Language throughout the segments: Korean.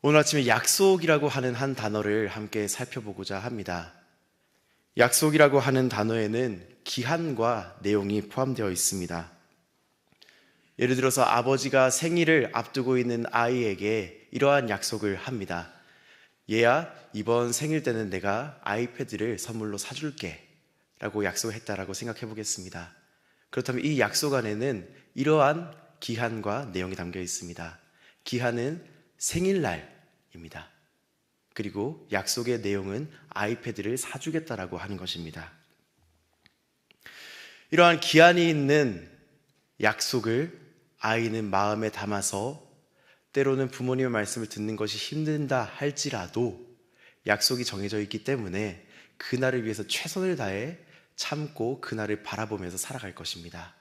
오늘 아침에 약속이라고 하는 한 단어를 함께 살펴보고자 합니다. 약속이라고 하는 단어에는 기한과 내용이 포함되어 있습니다. 예를 들어서 아버지가 생일을 앞두고 있는 아이에게 이러한 약속을 합니다. 얘야, 이번 생일 때는 내가 아이패드를 선물로 사줄게 라고 약속했다라고 생각해 보겠습니다. 그렇다면 이 약속 안에는 이러한 기한과 내용이 담겨 있습니다. 기한은 생일날입니다. 그리고 약속의 내용은 아이패드를 사주겠다라고 하는 것입니다. 이러한 기한이 있는 약속을 아이는 마음에 담아서 때로는 부모님의 말씀을 듣는 것이 힘든다 할지라도 약속이 정해져 있기 때문에 그날을 위해서 최선을 다해 참고 그날을 바라보면서 살아갈 것입니다.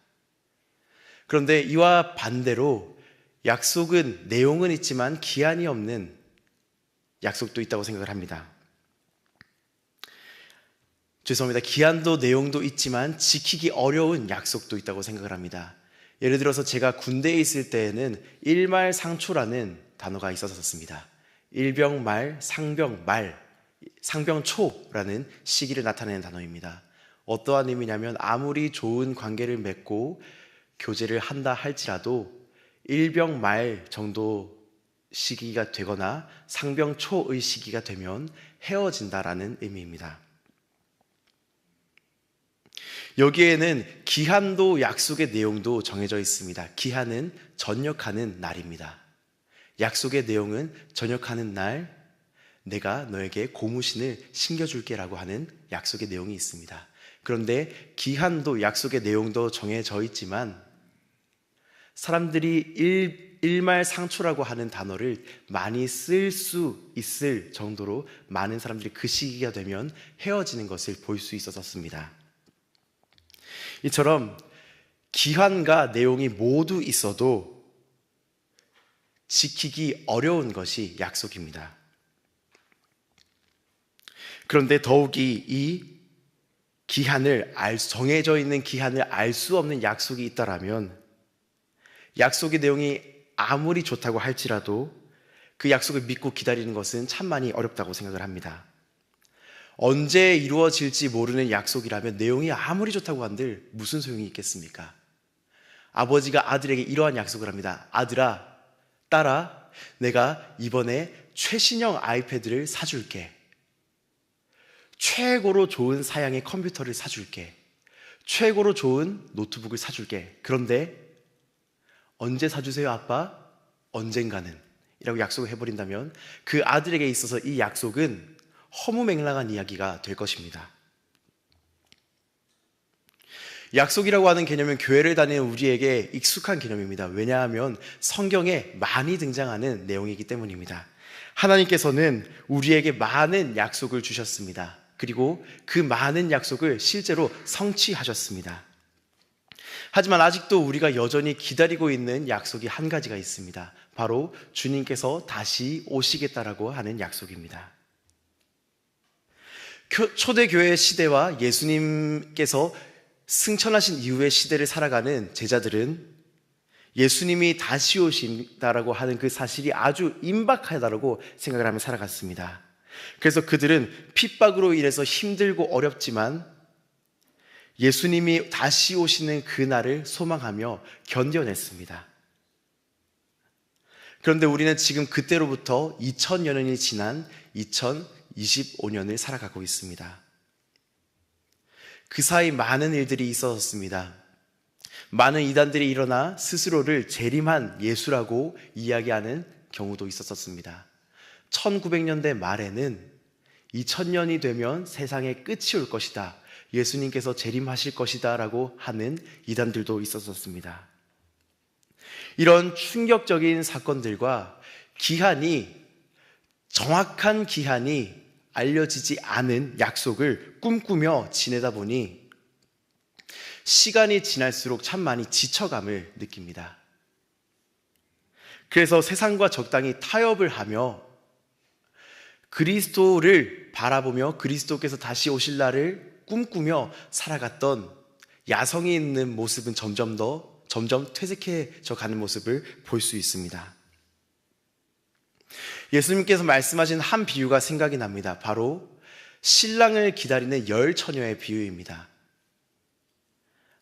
그런데 이와 반대로 약속은 내용은 있지만 기한이 없는 약속도 있다고 생각을 합니다. 죄송합니다. 기한도 내용도 있지만 지키기 어려운 약속도 있다고 생각을 합니다. 예를 들어서 제가 군대에 있을 때에는 일말상초라는 단어가 있었습니다. 일병말, 상병말, 상병초라는 시기를 나타내는 단어입니다. 어떠한 의미냐면 아무리 좋은 관계를 맺고 교제를 한다 할지라도 일병말 정도 시기가 되거나 상병초의 시기가 되면 헤어진다라는 의미입니다. 여기에는 기한도 약속의 내용도 정해져 있습니다. 기한은 전역하는 날입니다. 약속의 내용은 전역하는 날 내가 너에게 고무신을 신겨줄게 라고 하는 약속의 내용이 있습니다. 그런데 기한도 약속의 내용도 정해져 있지만 사람들이 일말상초라고 하는 단어를 많이 쓸 수 있을 정도로 많은 사람들이 그 시기가 되면 헤어지는 것을 볼 수 있었습니다. 이처럼 기한과 내용이 모두 있어도 지키기 어려운 것이 약속입니다. 그런데 더욱이 이 기한을 정해져 있는 기한을 알 수 없는 약속이 있다라면 약속의 내용이 아무리 좋다고 할지라도 그 약속을 믿고 기다리는 것은 참 많이 어렵다고 생각을 합니다. 언제 이루어질지 모르는 약속이라면 내용이 아무리 좋다고 한들 무슨 소용이 있겠습니까? 아버지가 아들에게 이러한 약속을 합니다. 아들아, 딸아, 내가 이번에 최신형 아이패드를 사줄게. 최고로 좋은 사양의 컴퓨터를 사줄게. 최고로 좋은 노트북을 사줄게. 그런데 언제 사주세요, 아빠? 언젠가는 이라고 약속을 해버린다면 그 아들에게 있어서 이 약속은 허무맹랑한 이야기가 될 것입니다. 약속이라고 하는 개념은 교회를 다니는 우리에게 익숙한 개념입니다. 왜냐하면 성경에 많이 등장하는 내용이기 때문입니다. 하나님께서는 우리에게 많은 약속을 주셨습니다. 그리고 그 많은 약속을 실제로 성취하셨습니다. 하지만 아직도 우리가 여전히 기다리고 있는 약속이 한 가지가 있습니다. 바로 주님께서 다시 오시겠다라고 하는 약속입니다. 초대교회 시대와 예수님께서 승천하신 이후의 시대를 살아가는 제자들은 예수님이 다시 오신다라고 하는 그 사실이 아주 임박하다라고 생각을 하며 살아갔습니다. 그래서 그들은 핍박으로 인해서 힘들고 어렵지만 예수님이 다시 오시는 그날을 소망하며 견뎌냈습니다. 그런데 우리는 지금 그때로부터 2000여 년이 지난 2025년을 살아가고 있습니다. 그 사이 많은 일들이 있었습니다. 많은 이단들이 일어나 스스로를 재림한 예수라고 이야기하는 경우도 있었습니다. 1900년대 말에는 2000년이 되면 세상의 끝이 올 것이다. 예수님께서 재림하실 것이다 라고 하는 이단들도 있었습니다. 이런 충격적인 사건들과 정확한 기한이 알려지지 않은 약속을 꿈꾸며 지내다 보니 시간이 지날수록 참 많이 지쳐감을 느낍니다. 그래서 세상과 적당히 타협을 하며 그리스도를 바라보며 그리스도께서 다시 오실 날을 꿈꾸며 살아갔던 야성이 있는 모습은 점점 퇴색해져 가는 모습을 볼 수 있습니다. 예수님께서 말씀하신 한 비유가 생각이 납니다. 바로 신랑을 기다리는 열 처녀의 비유입니다.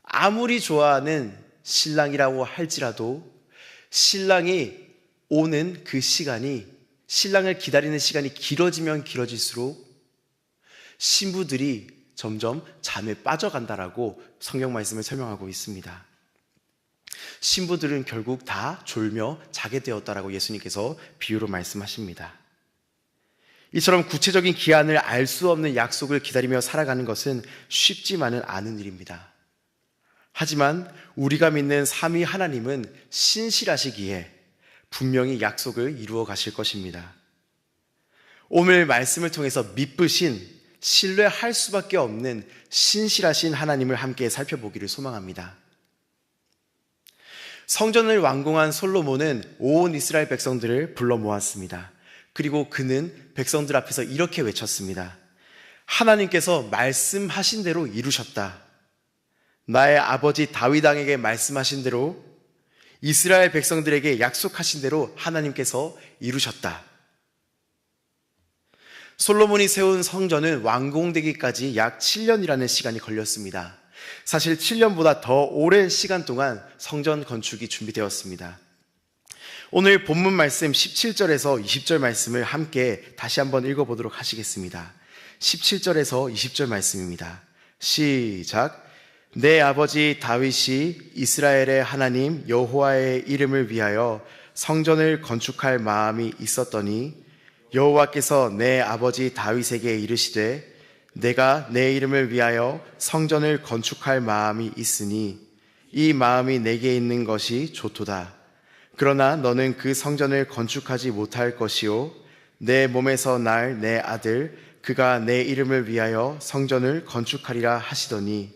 아무리 좋아하는 신랑이라고 할지라도 신랑이 오는 그 시간이, 신랑을 기다리는 시간이 길어지면 길어질수록 신부들이 점점 잠에 빠져간다라고 성경 말씀을 설명하고 있습니다. 신부들은 결국 다 졸며 자게 되었다라고 예수님께서 비유로 말씀하십니다. 이처럼 구체적인 기한을 알 수 없는 약속을 기다리며 살아가는 것은 쉽지만은 않은 일입니다. 하지만 우리가 믿는 삼위 하나님은 신실하시기에 분명히 약속을 이루어 가실 것입니다. 오늘 말씀을 통해서 믿으신, 신뢰할 수밖에 없는 신실하신 하나님을 함께 살펴보기를 소망합니다. 성전을 완공한 솔로몬은 온 이스라엘 백성들을 불러 모았습니다. 그리고 그는 백성들 앞에서 이렇게 외쳤습니다. 하나님께서 말씀하신 대로 이루셨다. 나의 아버지 다윗 왕에게 말씀하신 대로, 이스라엘 백성들에게 약속하신 대로 하나님께서 이루셨다. 솔로몬이 세운 성전은 완공되기까지 약 7년이라는 시간이 걸렸습니다. 사실 7년보다 더 오랜 시간 동안 성전 건축이 준비되었습니다. 오늘 본문 말씀 17절에서 20절 말씀을 함께 다시 한번 읽어보도록 하시겠습니다. 17절에서 20절 말씀입니다. 시작. 내 아버지 다윗이 이스라엘의 하나님 여호와의 이름을 위하여 성전을 건축할 마음이 있었더니 여호와께서 내 아버지 다윗에게 이르시되 내가 내 이름을 위하여 성전을 건축할 마음이 있으니 이 마음이 내게 있는 것이 좋도다. 그러나 너는 그 성전을 건축하지 못할 것이요 내 몸에서 날 내 아들 그가 내 이름을 위하여 성전을 건축하리라 하시더니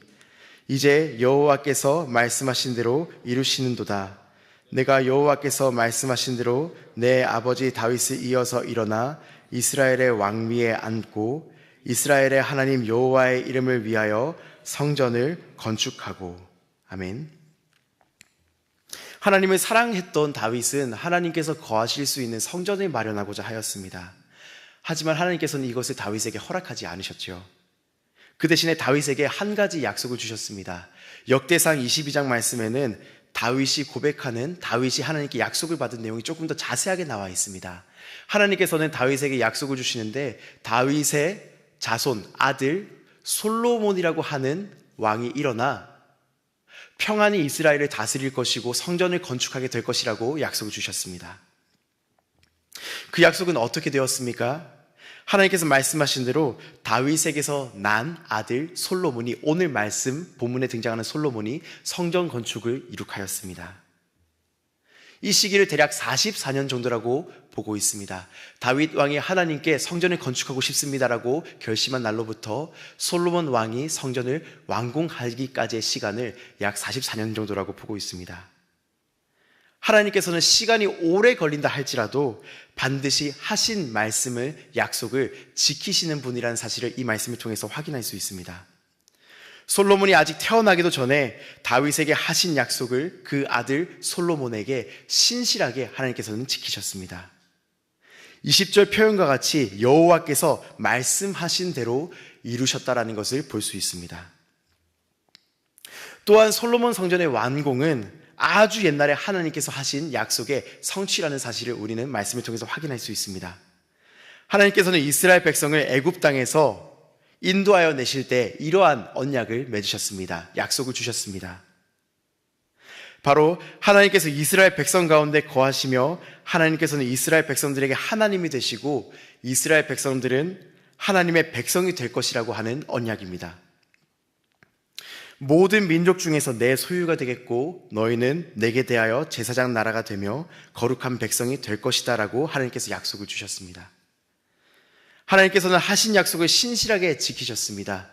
이제 여호와께서 말씀하신 대로 이루시는도다. 내가 여호와께서 말씀하신 대로 내 아버지 다윗을 이어서 일어나 이스라엘의 왕위에 앉고 이스라엘의 하나님 여호와의 이름을 위하여 성전을 건축하고. 아멘. 하나님을 사랑했던 다윗은 하나님께서 거하실 수 있는 성전을 마련하고자 하였습니다. 하지만 하나님께서는 이것을 다윗에게 허락하지 않으셨죠. 그 대신에 다윗에게 한 가지 약속을 주셨습니다. 역대상 22장 말씀에는 다윗이 고백하는, 다윗이 하나님께 약속을 받은 내용이 조금 더 자세하게 나와 있습니다. 하나님께서는 다윗에게 약속을 주시는데 다윗의 자손, 아들 솔로몬이라고 하는 왕이 일어나 평안히 이스라엘을 다스릴 것이고 성전을 건축하게 될 것이라고 약속을 주셨습니다. 그 약속은 어떻게 되었습니까? 하나님께서 말씀하신 대로 다윗에게서 난 아들 솔로몬이, 오늘 말씀 본문에 등장하는 솔로몬이 성전 건축을 이룩하였습니다. 이 시기를 대략 44년 정도라고 보고 있습니다. 다윗 왕이 하나님께 성전을 건축하고 싶습니다라고 결심한 날로부터 솔로몬 왕이 성전을 완공하기까지의 시간을 약 44년 정도라고 보고 있습니다. 하나님께서는 시간이 오래 걸린다 할지라도 반드시 하신 말씀을, 약속을 지키시는 분이라는 사실을 이 말씀을 통해서 확인할 수 있습니다. 솔로몬이 아직 태어나기도 전에 다윗에게 하신 약속을 그 아들 솔로몬에게 신실하게 하나님께서는 지키셨습니다. 20절 표현과 같이 여호와께서 말씀하신 대로 이루셨다라는 것을 볼 수 있습니다. 또한 솔로몬 성전의 완공은 아주 옛날에 하나님께서 하신 약속의 성취라는 사실을 우리는 말씀을 통해서 확인할 수 있습니다. 하나님께서는 이스라엘 백성을 애굽 땅에서 인도하여 내실 때 이러한 언약을 맺으셨습니다. 약속을 주셨습니다. 바로 하나님께서 이스라엘 백성 가운데 거하시며 하나님께서는 이스라엘 백성들에게 하나님이 되시고 이스라엘 백성들은 하나님의 백성이 될 것이라고 하는 언약입니다. 모든 민족 중에서 내 소유가 되겠고 너희는 내게 대하여 제사장 나라가 되며 거룩한 백성이 될 것이다 라고 하나님께서 약속을 주셨습니다. 하나님께서는 하신 약속을 신실하게 지키셨습니다.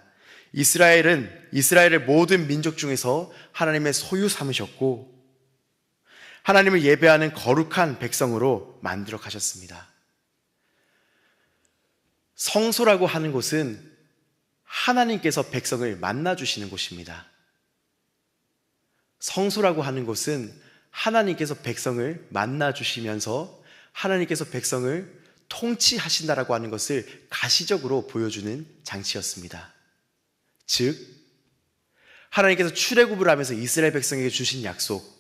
이스라엘의 모든 민족 중에서 하나님의 소유 삼으셨고 하나님을 예배하는 거룩한 백성으로 만들어 가셨습니다. 성소라고 하는 곳은 하나님께서 백성을 만나주시는 곳입니다. 성소라고 하는 곳은 하나님께서 백성을 만나주시면서 하나님께서 백성을 통치하신다라고 하는 것을 가시적으로 보여주는 장치였습니다. 즉, 하나님께서 출애굽을 하면서 이스라엘 백성에게 주신 약속,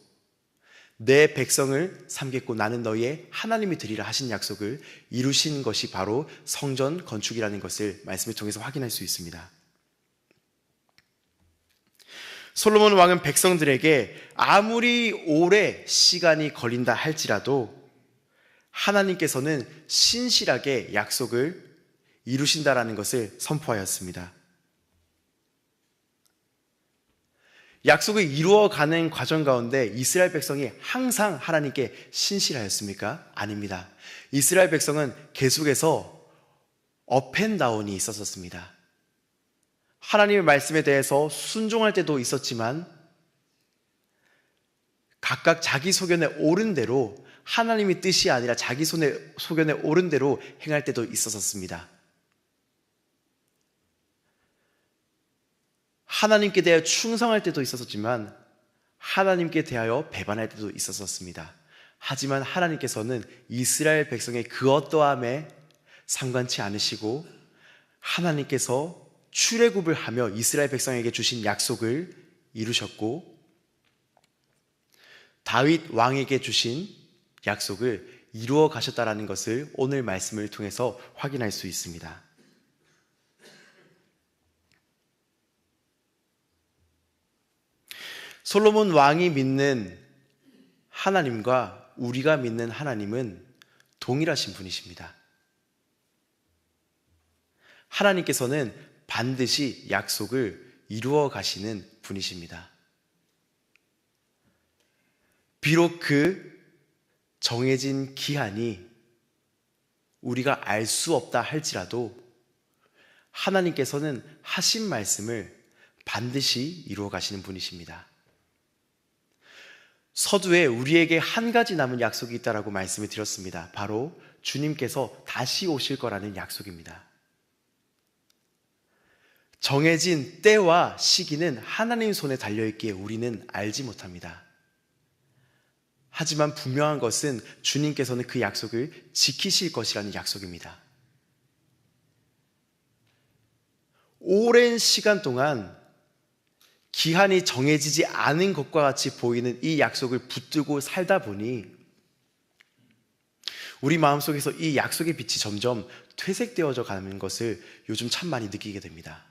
내 백성을 삼겠고 나는 너희의 하나님이 되리라 하신 약속을 이루신 것이 바로 성전 건축이라는 것을 말씀을 통해서 확인할 수 있습니다. 솔로몬 왕은 백성들에게 아무리 오래 시간이 걸린다 할지라도 하나님께서는 신실하게 약속을 이루신다라는 것을 선포하였습니다. 약속을 이루어가는 과정 가운데 이스라엘 백성이 항상 하나님께 신실하였습니까? 아닙니다. 이스라엘 백성은 계속해서 업앤다운이 있었습니다. 하나님의 말씀에 대해서 순종할 때도 있었지만 각각 자기 소견에 옳은 대로, 하나님의 뜻이 아니라 자기 소견에 옳은 대로 행할 때도 있었습니다. 하나님께 대하여 충성할 때도 있었지만 하나님께 대하여 배반할 때도 있었습니다. 하지만 하나님께서는 이스라엘 백성의 그 어떠함에 상관치 않으시고 하나님께서 출애굽을 하며 이스라엘 백성에게 주신 약속을 이루셨고 다윗 왕에게 주신 약속을 이루어 가셨다라는 것을 오늘 말씀을 통해서 확인할 수 있습니다. 솔로몬 왕이 믿는 하나님과 우리가 믿는 하나님은 동일하신 분이십니다. 하나님께서는 반드시 약속을 이루어 가시는 분이십니다. 비록 그 정해진 기한이 우리가 알 수 없다 할지라도 하나님께서는 하신 말씀을 반드시 이루어 가시는 분이십니다. 서두에 우리에게 한 가지 남은 약속이 있다라고 말씀을 드렸습니다. 바로 주님께서 다시 오실 거라는 약속입니다. 정해진 때와 시기는 하나님 손에 달려있기에 우리는 알지 못합니다. 하지만 분명한 것은 주님께서는 그 약속을 지키실 것이라는 약속입니다. 오랜 시간 동안 기한이 정해지지 않은 것과 같이 보이는 이 약속을 붙들고 살다 보니 우리 마음속에서 이 약속의 빛이 점점 퇴색되어져 가는 것을 요즘 참 많이 느끼게 됩니다.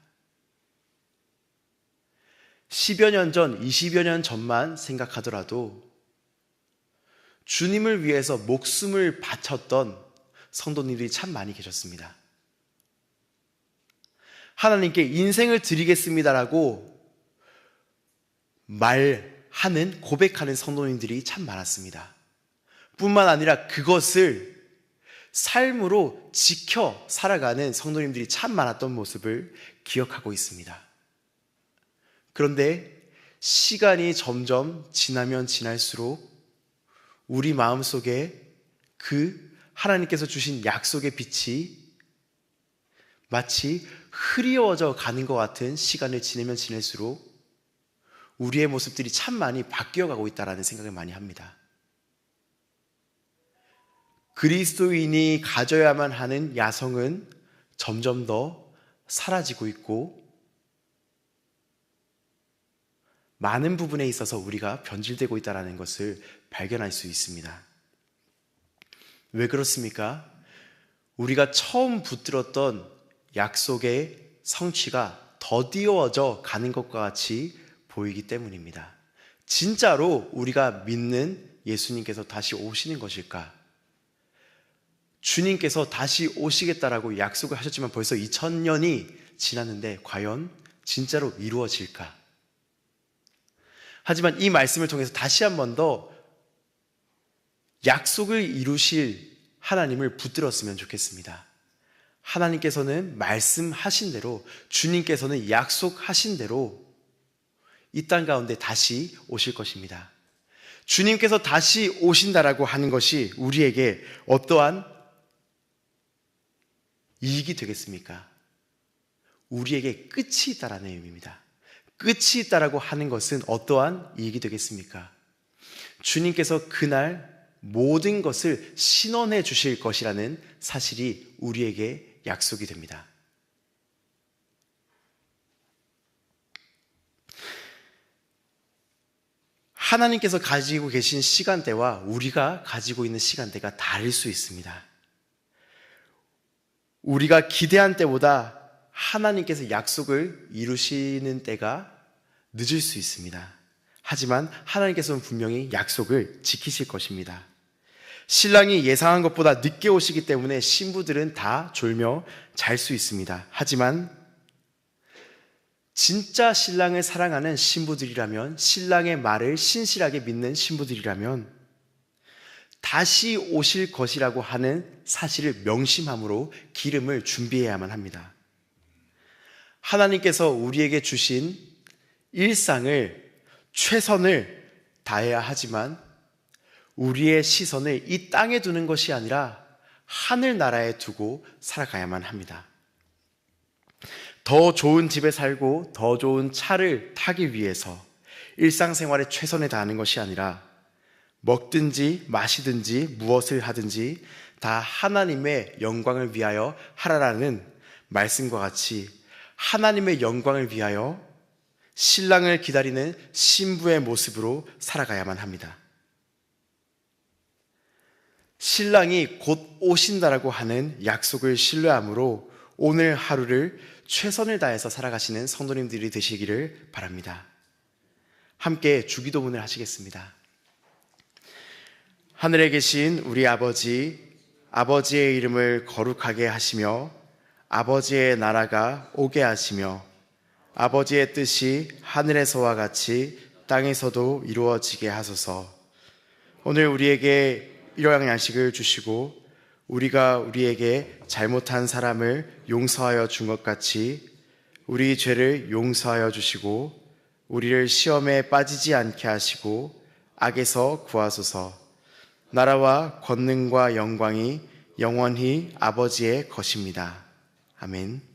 10여 년 전, 20여 년 전만 생각하더라도 주님을 위해서 목숨을 바쳤던 성도님들이 참 많이 계셨습니다. 하나님께 인생을 드리겠습니다라고 말하는, 고백하는 성도님들이 참 많았습니다. 뿐만 아니라 그것을 삶으로 지켜 살아가는 성도님들이 참 많았던 모습을 기억하고 있습니다. 그런데 시간이 점점 지나면 지날수록 우리 마음속에 그 하나님께서 주신 약속의 빛이 마치 흐리워져 가는 것 같은 시간을 지내면 지낼수록 우리의 모습들이 참 많이 바뀌어가고 있다는 생각을 많이 합니다. 그리스도인이 가져야만 하는 야성은 점점 더 사라지고 있고 많은 부분에 있어서 우리가 변질되고 있다는 것을 발견할 수 있습니다. 왜 그렇습니까? 우리가 처음 붙들었던 약속의 성취가 더디어져 가는 것과 같이 보이기 때문입니다. 진짜로 우리가 믿는 예수님께서 다시 오시는 것일까? 주님께서 다시 오시겠다라고 약속을 하셨지만 벌써 2000년이 지났는데 과연 진짜로 이루어질까? 하지만 이 말씀을 통해서 다시 한 번 더 약속을 이루실 하나님을 붙들었으면 좋겠습니다. 하나님께서는 말씀하신 대로, 주님께서는 약속하신 대로 이 땅 가운데 다시 오실 것입니다. 주님께서 다시 오신다라고 하는 것이 우리에게 어떠한 이익이 되겠습니까? 우리에게 끝이 있다라는 의미입니다. 끝이 있다라고 하는 것은 어떠한 이익이 되겠습니까? 주님께서 그날 모든 것을 신원해 주실 것이라는 사실이 우리에게 약속이 됩니다. 하나님께서 가지고 계신 시간대와 우리가 가지고 있는 시간대가 다를 수 있습니다. 우리가 기대한 때보다 하나님께서 약속을 이루시는 때가 늦을 수 있습니다. 하지만 하나님께서는 분명히 약속을 지키실 것입니다. 신랑이 예상한 것보다 늦게 오시기 때문에 신부들은 다 졸며 잘 수 있습니다. 하지만 진짜 신랑을 사랑하는 신부들이라면, 신랑의 말을 신실하게 믿는 신부들이라면 다시 오실 것이라고 하는 사실을 명심함으로 기름을 준비해야만 합니다. 하나님께서 우리에게 주신 일상을 최선을 다해야 하지만 우리의 시선을 이 땅에 두는 것이 아니라 하늘나라에 두고 살아가야만 합니다. 더 좋은 집에 살고 더 좋은 차를 타기 위해서 일상생활에 최선을 다하는 것이 아니라 먹든지 마시든지 무엇을 하든지 다 하나님의 영광을 위하여 하라라는 말씀과 같이 하나님의 영광을 위하여 신랑을 기다리는 신부의 모습으로 살아가야만 합니다. 신랑이 곧 오신다라고 하는 약속을 신뢰함으로 오늘 하루를 최선을 다해서 살아가시는 성도님들이 되시기를 바랍니다. 함께 주기도문을 하시겠습니다. 하늘에 계신 우리 아버지, 아버지의 이름을 거룩하게 하시며 아버지의 나라가 오게 하시며 아버지의 뜻이 하늘에서와 같이 땅에서도 이루어지게 하소서. 오늘 우리에게 일용할 양식을 주시고 우리가 우리에게 잘못한 사람을 용서하여 준 것 같이 우리 죄를 용서하여 주시고 우리를 시험에 빠지지 않게 하시고 악에서 구하소서. 나라와 권능과 영광이 영원히 아버지의 것입니다. 아멘.